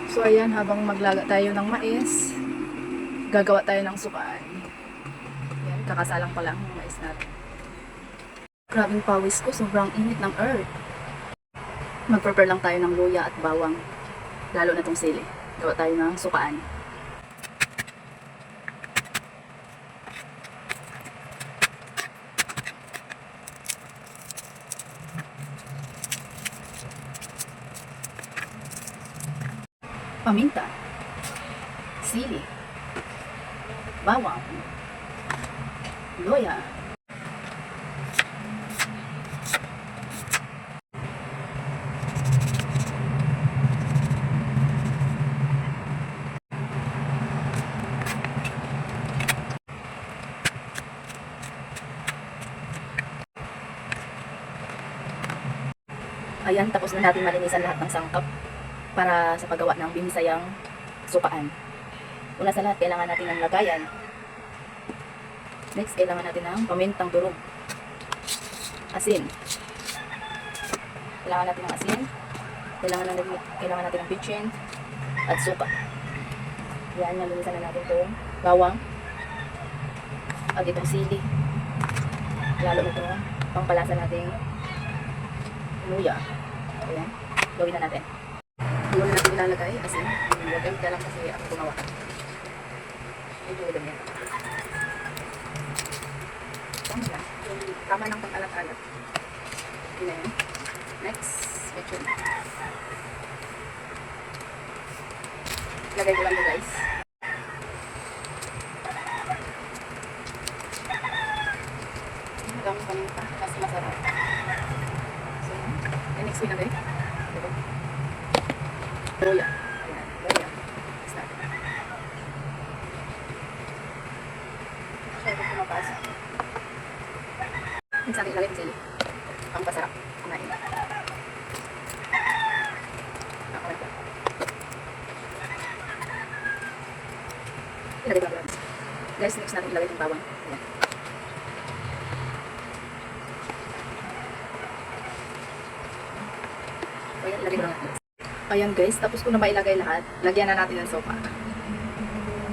So ayan, habang maglaga tayo ng mais, gagawa tayo ng sukaan. Yan, kakasalang pa lang yung mais natin. Grabing pawis ko, sobrang init ng earth. Mag-prepare lang tayo ng luya at bawang. Lalo na tong sili. Gawa tayo ng sukaan. Paminta, sili, bawang, luya, ayan, tapos na natin malinisan lahat ng sangkap para sa paggawa ng binisayang sukaan. Una sa lahat, kailangan natin ng lagayan. Next, kailangan natin ng pamintang durog. Asin. Kailangan natin ng asin. Kailangan natin ng bitchin at suka. Yan, nalinisan na natin itong bawang at itong sili. Lalo na itong pangpalasa nating luya. Ayan, gawin na natin. Hindi na natin ilalagay asin. Lagay ka lang kasi ako gumawa. Medyo ulam yan. Tama ng pang-alat-alat. Yun na yun. Next, lechon. Lagay ko lang ito guys. Hanggang paminta. Mas masarap. So, next week na guys. Luya. Ayan, luya. Start. Masyado pumapasok. Next natin ilagay yung sili. Ang pasarap. Kumain. Nakalat lang. Ilagay lang lang. Guys, next natin ilagay yung bawang. Ayan. So, ayan, ilagay lang natin. Ayan guys, tapos kung na mailagay lahat, lagyan na natin ng suka.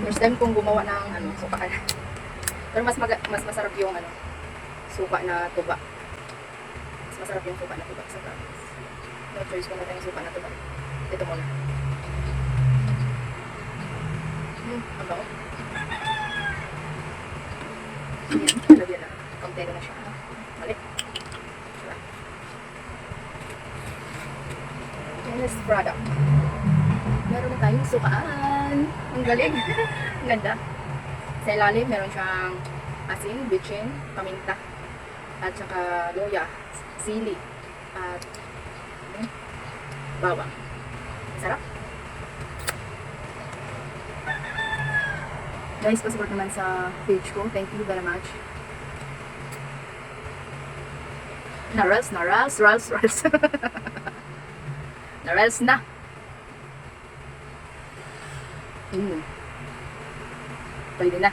First time kong gumawa ng sukaan. Pero mas masarap yung suka na tuba. Mas masarap yung suka na tuba sa province. No choice kung natin yung suka na tuba. Ito muna. Ang baon. Ayan, lagyan na. Kompleto na siya. Mali. Finished product. Meron na tayong sukaan. Ang galing. Ang ganda. Sa ilalim, meron siyang asin, bitchin, paminta, at saka luya, sili, at bawang. Sarap. Guys, pasupport naman sa page ko. Thank you very much. Narals. Narals na. Pwede na.